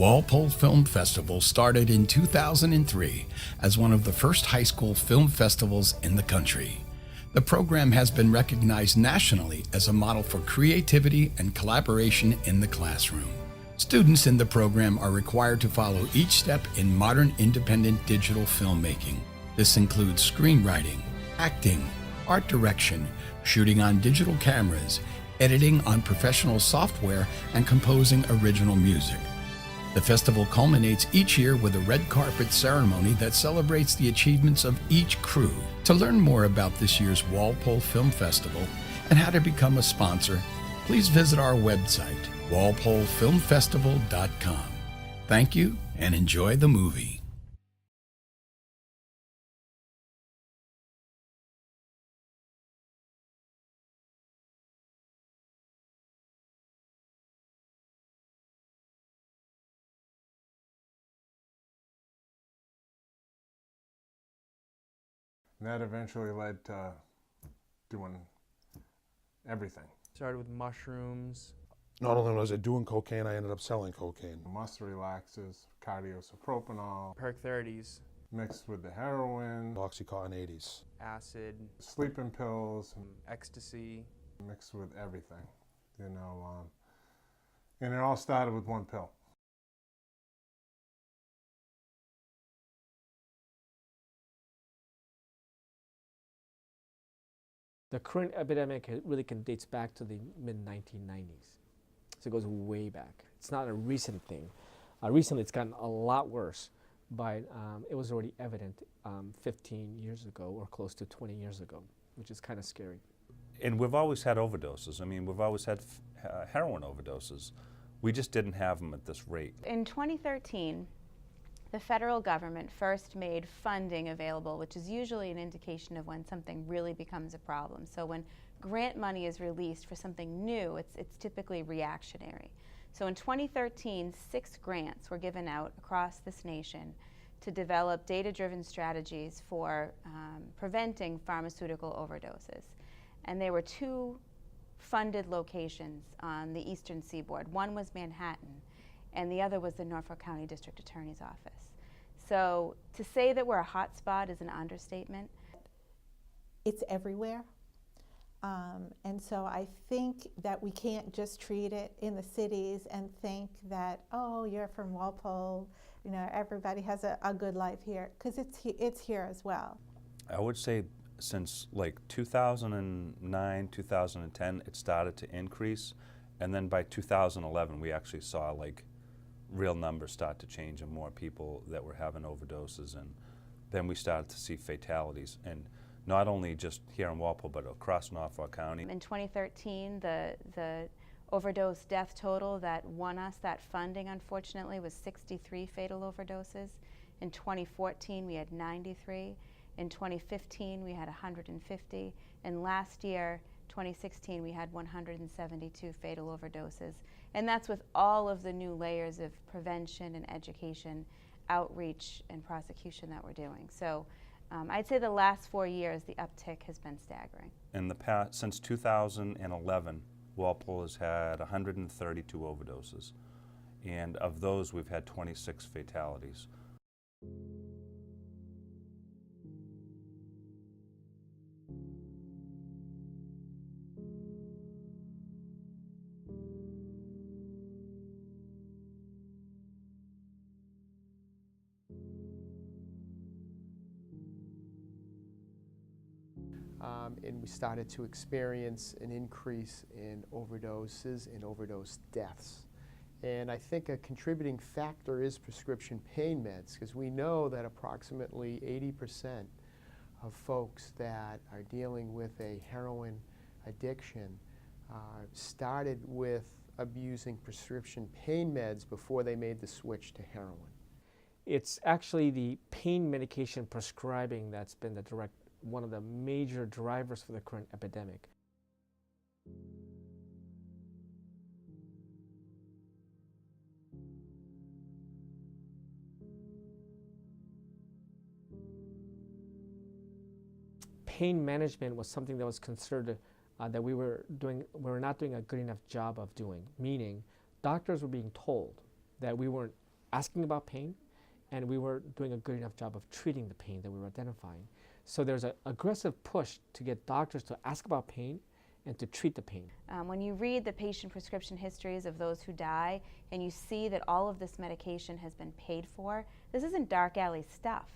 Walpole Film Festival started in 2003 as one of the first high school film festivals in the country. The program has been recognized nationally as a model for creativity and collaboration in the classroom. Students in the program are required to follow each step in modern independent digital filmmaking. This includes screenwriting, acting, art direction, shooting on digital cameras, editing on professional software, and composing original music. The festival culminates each year with a red carpet ceremony that celebrates the achievements of each crew. To learn more about this year's Walpole Film Festival and how to become a sponsor, please visit our website, walpolefilmfestival.com. Thank you and enjoy the movie. And that eventually led to doing everything. Started with mushrooms. Not only was I doing cocaine, I ended up selling cocaine. Muscle relaxers, cardiosopropionol, Perk 30s. mixed with the heroin, Oxycontin 80s. Acid. sleeping pills, Ecstasy. mixed with everything, you know. And it all started with one pill. The current epidemic really dates back to the mid-1990s. So it goes way back. It's not a recent thing. Recently it's gotten a lot worse, but it was already evident 15 years ago or close to 20 years ago, which is kind of scary. And we've always had overdoses. I mean, we've always had heroin overdoses. We just didn't have them at this rate. In 2013, the federal government first made funding available, which is usually an indication of when something really becomes a problem. So when grant money is released for something new, it's typically reactionary. So in 2013, 6 grants were given out across this nation to develop data-driven strategies for preventing pharmaceutical overdoses. And there were 2 funded locations on the eastern seaboard. One was Manhattan, and the other was the Norfolk County District Attorney's Office. So to say that we're a hot spot is an understatement. It's everywhere. And so I think that we can't just treat it in the cities and think that, oh, you're from Walpole, you know, everybody has a good life here, because it's here as well. I would say since like 2009, 2010, it started to increase. And then by 2011, we actually saw like real numbers start to change and more people that were having overdoses. And then we started to see fatalities. And not only just here in Walpole, but across Norfolk County. In 2013, the overdose death total that won us that funding, unfortunately, was 63 fatal overdoses. In 2014, we had 93. In 2015, we had 150. And last year, 2016, we had 172 fatal overdoses. And that's with all of the new layers of prevention and education, outreach and prosecution that we're doing. So I'd say the last 4 years, the uptick has been staggering. In the past, since 2011, Walpole has had 132 overdoses. And of those, we've had 26 fatalities. And we started to experience an increase in overdoses and overdose deaths. And I think a contributing factor is prescription pain meds, because we know that approximately 80% of folks that are dealing with a heroin addiction started with abusing prescription pain meds before they made the switch to heroin. It's actually the pain medication prescribing that's been one of the major drivers for the current epidemic. Pain management was something that was considered that we were not doing a good enough job of doing, meaning doctors were being told that we weren't asking about pain, and we weren't doing a good enough job of treating the pain that we were identifying. So there's an aggressive push to get doctors to ask about pain and to treat the pain. When you read the patient prescription histories of those who die and you see that all of this medication has been paid for, this isn't dark alley stuff.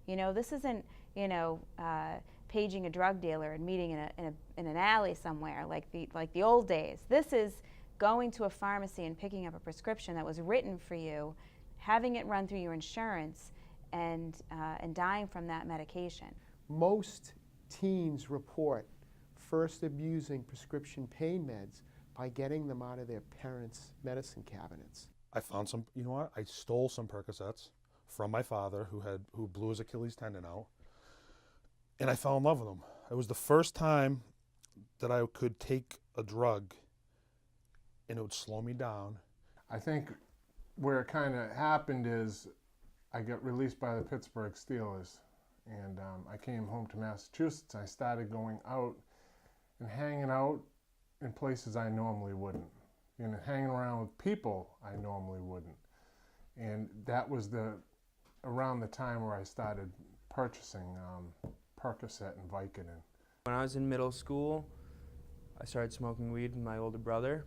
You know, this isn't, you know, paging a drug dealer and meeting in an alley somewhere like the old days. This is going to a pharmacy and picking up a prescription that was written for you, having it run through your insurance, and dying from that medication. Most teens report first abusing prescription pain meds by getting them out of their parents' medicine cabinets. I found some, you know what? I stole some Percocets from my father who blew his Achilles tendon out, and I fell in love with them. It was the first time that I could take a drug and it would slow me down. I think where it kind of happened is I got released by the Pittsburgh Steelers, and I came home to Massachusetts. I started going out and hanging out in places I normally wouldn't, you know, hanging around with people I normally wouldn't. And that was around the time where I started purchasing Percocet and Vicodin. When I was in middle school, I started smoking weed with my older brother.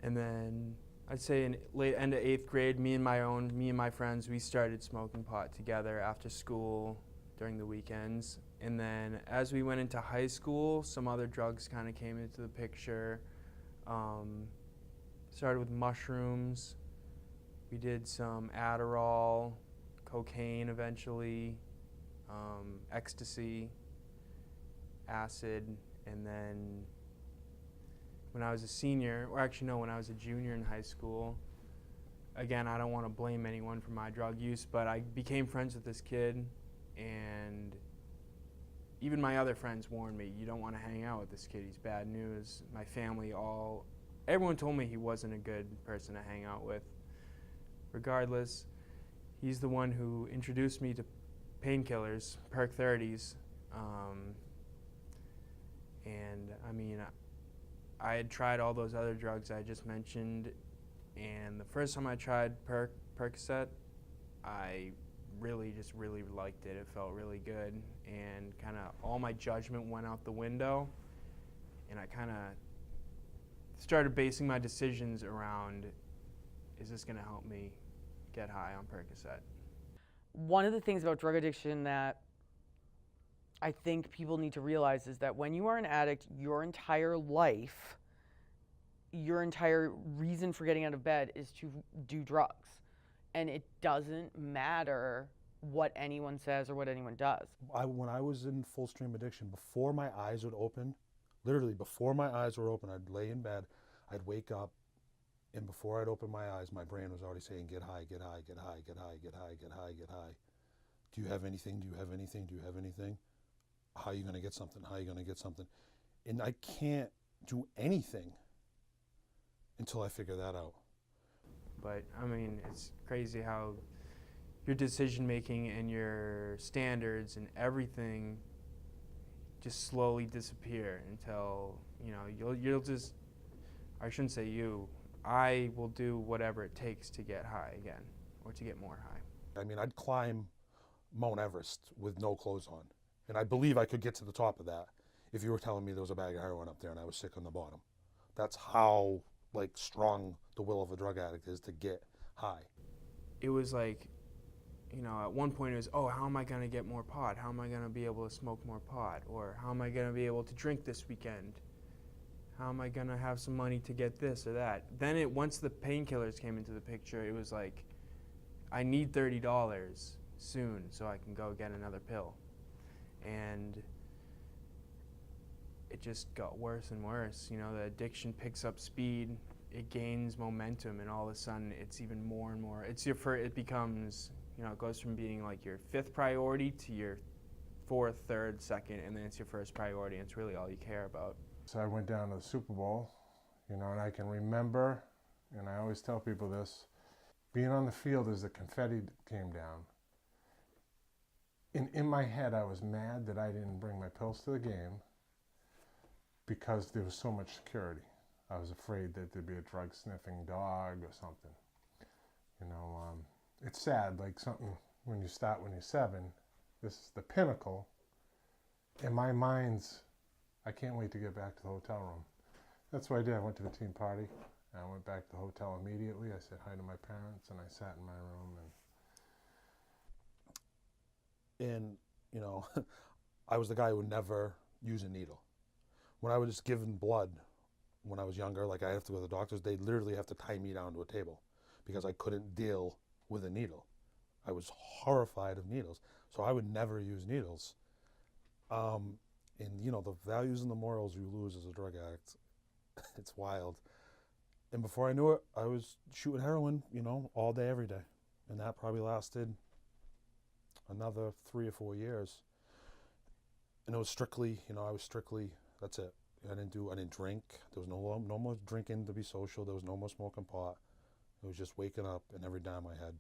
And then I'd say in end of 8th grade, me and my friends, we started smoking pot together after school during the weekends. And then as we went into high school, some other drugs kind of came into the picture. Started with mushrooms. We did some Adderall, cocaine eventually, ecstasy, acid, and then when I was a senior, or actually no, when I was a junior in high school, again, I don't want to blame anyone for my drug use, but I became friends with this kid, and even my other friends warned me, you don't want to hang out with this kid, he's bad news. My family everyone told me he wasn't a good person to hang out with. Regardless, he's the one who introduced me to painkillers, Perc 30s, and I mean, I had tried all those other drugs I just mentioned, and the first time I tried Percocet, I really liked it. It felt really good, and kind of all my judgment went out the window, and I kind of started basing my decisions around, is this going to help me get high on Percocet? One of the things about drug addiction that I think people need to realize is that when you are an addict, your entire life, your entire reason for getting out of bed is to do drugs. And it doesn't matter what anyone says or what anyone does. When I was in full stream addiction, before my eyes would open, literally before my eyes were open, I'd lay in bed, I'd wake up, and before I'd open my eyes, my brain was already saying, get high, get high, get high, get high, get high, get high, get high. Do you have anything? Do you have anything? Do you have anything? How are you going to get something? How are you going to get something? And I can't do anything until I figure that out. But I mean, it's crazy how your decision making and your standards and everything just slowly disappear until, you know, you'll just, I shouldn't say you, I will do whatever it takes to get high again or to get more high. I mean, I'd climb Mount Everest with no clothes on. And I believe I could get to the top of that if you were telling me there was a bag of heroin up there and I was sick on the bottom. That's how strong the will of a drug addict is to get high. It was like, you know, at one point it was, oh, how am I going to get more pot? How am I going to be able to smoke more pot? Or how am I going to be able to drink this weekend? How am I going to have some money to get this or that? Then once the painkillers came into the picture, it was like, I need $30 soon so I can go get another pill. And it just got worse and worse. You know, the addiction picks up speed, it gains momentum, and all of a sudden it's even more and more. It becomes, you know, it goes from being like your 5th priority to your 4th, 3rd, 2nd, and then it's your 1st priority, and it's really all you care about. So I went down to the Super Bowl, you know, and I can remember, and I always tell people this, being on the field as the confetti came down. In my head, I was mad that I didn't bring my pills to the game because there was so much security. I was afraid that there'd be a drug-sniffing dog or something. You know, it's sad, like something when you start when you're 7, this is the pinnacle. And my mind's, I can't wait to get back to the hotel room. That's what I did. I went to the team party. I went back to the hotel immediately. I said hi to my parents, and I sat in my room. And you know, I was the guy who would never use a needle. When I was given blood when I was younger, like I have to go to the doctors, they literally have to tie me down to a table because I couldn't deal with a needle. I was horrified of needles, so I would never use needles. And you know, the values and the morals you lose as a drug addict, it's wild. And before I knew it, I was shooting heroin, you know, all day, every day. And that probably lasted another 3 or 4 years. And it was strictly, you know, I was strictly, that's it. I didn't drink. There was no more drinking to be social. There was no more smoking pot. It was just waking up, and every dime I'd have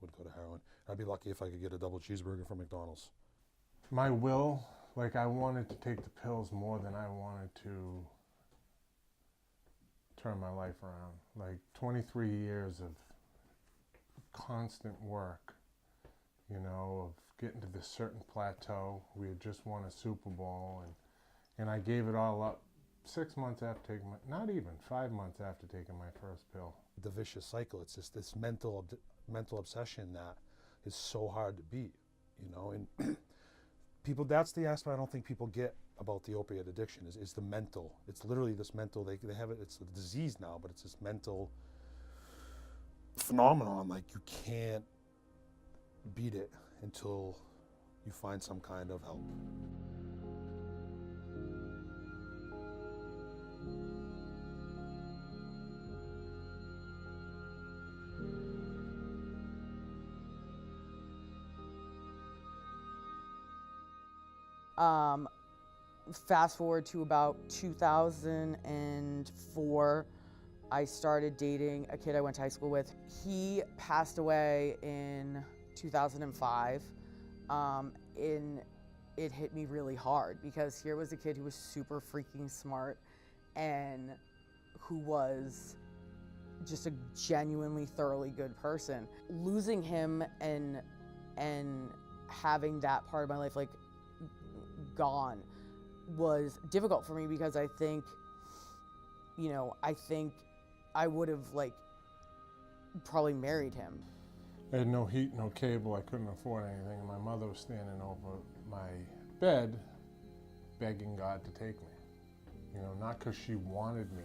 would go to heroin. I'd be lucky if I could get a double cheeseburger from McDonald's. My will, like I wanted to take the pills more than I wanted to turn my life around. Like 23 years of constant work, you know, of getting to this certain plateau. We had just won a Super Bowl, and I gave it all up 6 months after taking not even 5 months after taking my first pill. The vicious cycle, it's just this mental obsession that is so hard to beat, you know, and people, that's the aspect I don't think people get about the opiate addiction is the mental. It's literally this mental, they have it, it's a disease now, but it's this mental phenomenon, like you can't beat it until you find some kind of help. Fast forward to about 2004, I started dating a kid I went to high school with. He passed away in 2005, and it hit me really hard because here was a kid who was super freaking smart and who was just a genuinely, thoroughly good person. Losing him and having that part of my life like gone was difficult for me because I think, you know, I think I would have like probably married him. I had no heat, no cable, I couldn't afford anything, and my mother was standing over my bed begging God to take me. You know, not because she wanted me.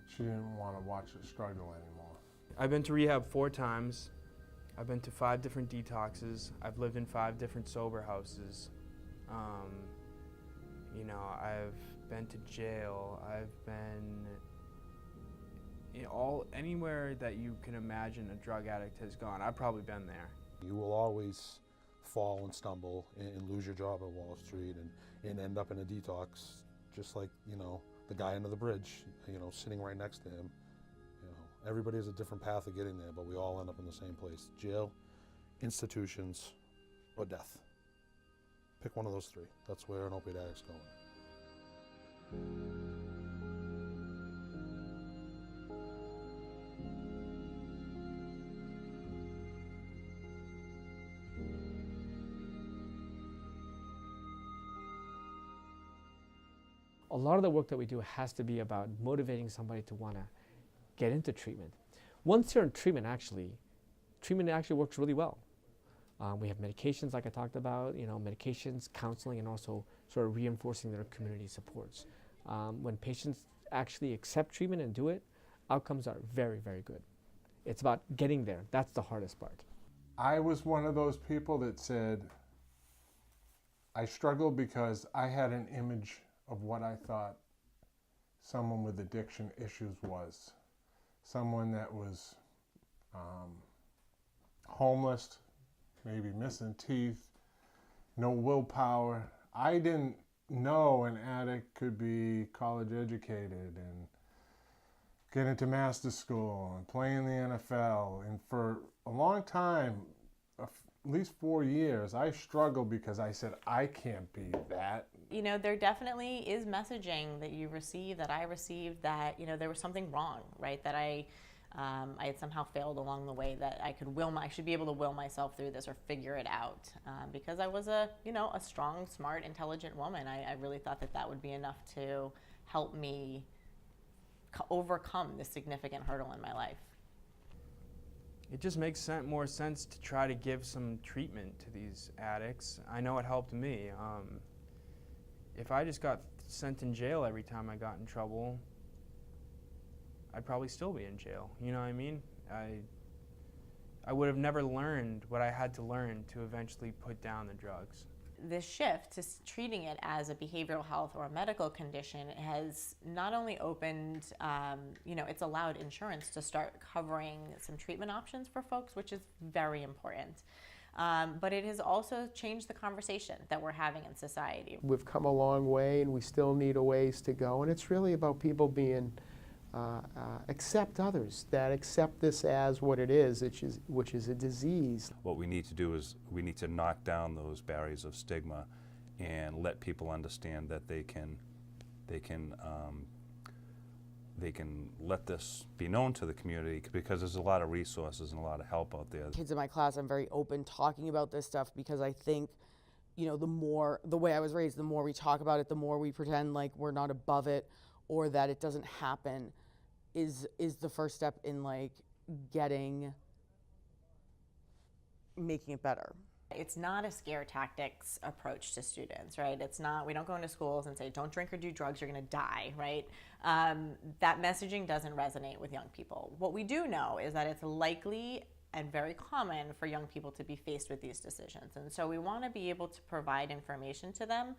She didn't want to watch the struggle anymore. I've been to rehab 4 times. I've been to 5 different detoxes. I've lived in 5 different sober houses. You know, I've been to jail. I've been anywhere that you can imagine a drug addict has gone. I've probably been there. You will always fall and stumble and lose your job at Wall Street and end up in a detox, just like, you know, the guy under the bridge, you know, sitting right next to him. You know, everybody has a different path of getting there, but we all end up in the same place: jail, institutions, or death. Pick one of those 3. That's where an opiate addict's going. A lot of the work that we do has to be about motivating somebody to want to get into treatment. Once you're in treatment actually works really well. We have medications like I talked about, you know, medications, counseling, and also sort of reinforcing their community supports. When patients actually accept treatment and do it, outcomes are very, very good. It's about getting there. That's the hardest part. I was one of those people that said, I struggled because I had an image of what I thought someone with addiction issues was. Someone that was homeless, maybe missing teeth, no willpower. I didn't know an addict could be college educated and get into master's school and play in the NFL. And for a long time, at least 4 years, I struggled because I said, I can't be that. You know, there definitely is messaging that you receive, that I received, that, you know, there was something wrong, right? That I I had somehow failed along the way, that I should be able to will myself through this or figure it out. Because I was a strong, smart, intelligent woman. I really thought that would be enough to help me overcome this significant hurdle in my life. It just makes more sense to try to give some treatment to these addicts. I know it helped me. If I just got sent in jail every time I got in trouble, I'd probably still be in jail. You know what I mean? I would have never learned what I had to learn to eventually put down the drugs. This shift to treating it as a behavioral health or a medical condition has not only opened, it's allowed insurance to start covering some treatment options for folks, which is very important. But it has also changed the conversation that we're having in society. We've come a long way, and we still need a ways to go. And it's really about people being accept others, that accept this as what it is, which is a disease. What we need to do is we need to knock down those barriers of stigma and let people understand that they can let this be known to the community, because there's a lot of resources and a lot of help out there. Kids in my class, I'm very open talking about this stuff, because I think, the way I was raised, the more we talk about it, the more we pretend like we're not above it or that it doesn't happen, is the first step in making it better. It's not a scare tactics approach to students, right? We don't go into schools and say, don't drink or do drugs, you're gonna die, right? That messaging doesn't resonate with young people. What we do know is that it's likely and very common for young people to be faced with these decisions. And so we wanna be able to provide information to them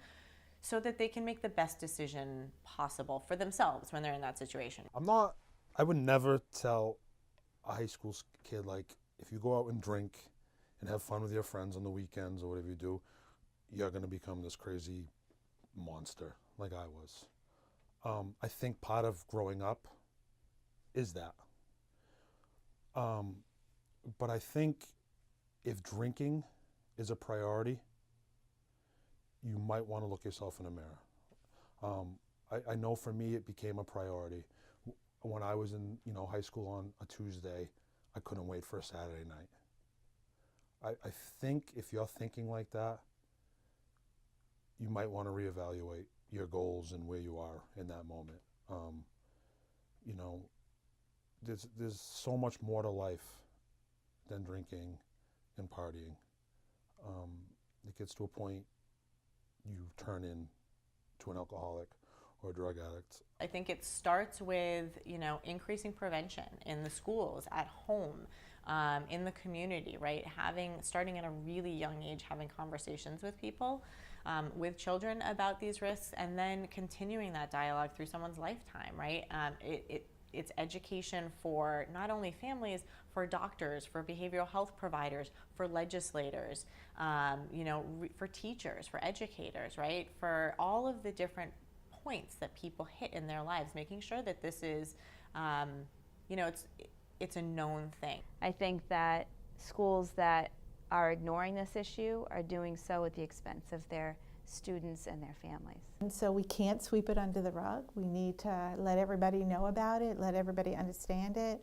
so that they can make the best decision possible for themselves when they're in that situation. I would never tell a high school kid, if you go out and drink and have fun with your friends on the weekends or whatever you do, you're going to become this crazy monster like I was. I think part of growing up is that. But I think if drinking is a priority, you might want to look yourself in the mirror. I know for me it became a priority. When I was in high school on a Tuesday, I couldn't wait for a Saturday night. I think if you're thinking like that, you might want to reevaluate your goals and where you are in that moment. There's so much more to life than drinking and partying. It gets to a point you turn into an alcoholic or a drug addict. I think it starts with, increasing prevention in the schools, at home, in the community, right? Starting at a really young age, having conversations with people, with children about these risks, and then continuing that dialogue through someone's lifetime, right? It's education for not only families, for doctors, for behavioral health providers, for legislators, for teachers, for educators, right? For all of the different points that people hit in their lives, making sure that this is, it's a known thing. I think that schools that are ignoring this issue are doing so at the expense of their students and their families. And so we can't sweep it under the rug. We need to let everybody know about it, let everybody understand it,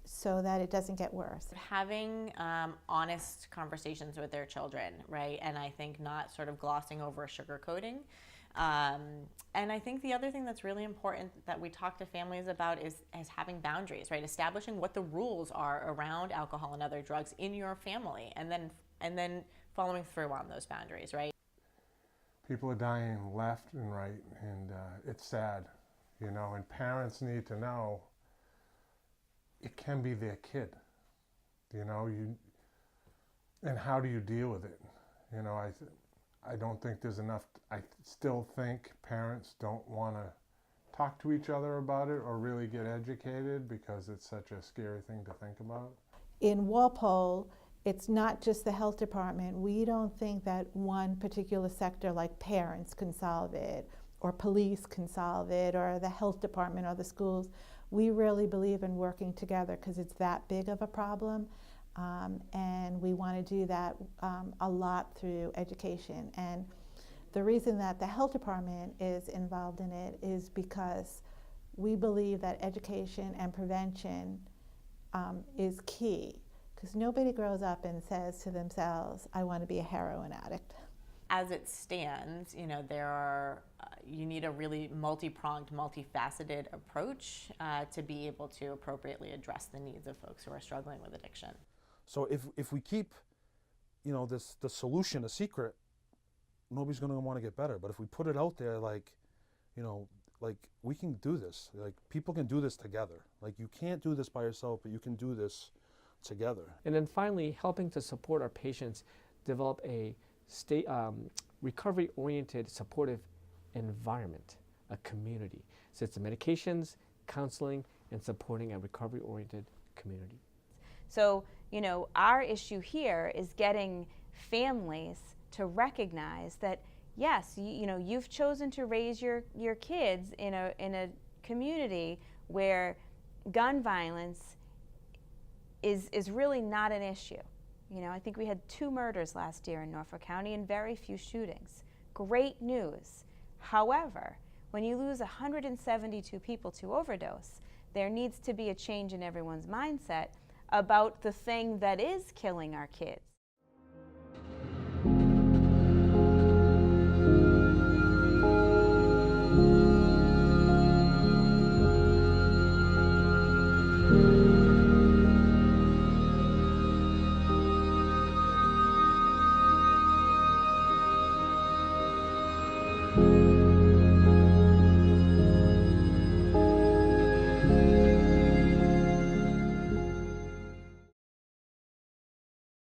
so that it doesn't get worse. Having honest conversations with their children, right? And I think not sort of glossing over sugarcoating. And I think the other thing that's really important that we talk to families about is having boundaries, right? Establishing what the rules are around alcohol and other drugs in your family, and then following through on those boundaries, right? People are dying left and right, and it's sad, and parents need to know it can be their kid, and how do you deal with it? I don't think there's enough. I still think parents don't want to talk to each other about it or really get educated, because it's such a scary thing to think about. In Walpole, it's not just the health department. We don't think that one particular sector like parents can solve it, or police can solve it, or the health department or the schools. We really believe in working together because it's that big of a problem. And we want to do that a lot through education. And the reason that the health department is involved in it is because we believe that education and prevention is key, because nobody grows up and says to themselves, I want to be a heroin addict. As it stands, you know, there are, you need a really multi-pronged, multifaceted approach to be able to appropriately address the needs of folks who are struggling with addiction. So if we keep, you know, the solution a secret, nobody's going to want to get better. But if we put it out there, like, you know, like, we can do this. Like, people can do this together. Like, you can't do this by yourself, but you can do this together. And then finally, helping to support our patients develop a recovery-oriented supportive environment, a community. So it's the medications, counseling, and supporting a recovery-oriented community. So, you know, our issue here is getting families to recognize that, yes, you know, you've chosen to raise your kids in a community where gun violence is really not an issue. You know, I think we had 2 murders last year in Norfolk County and very few shootings. Great news. However, when you lose 172 people to overdose, there needs to be a change in everyone's mindset about the thing that is killing our kids.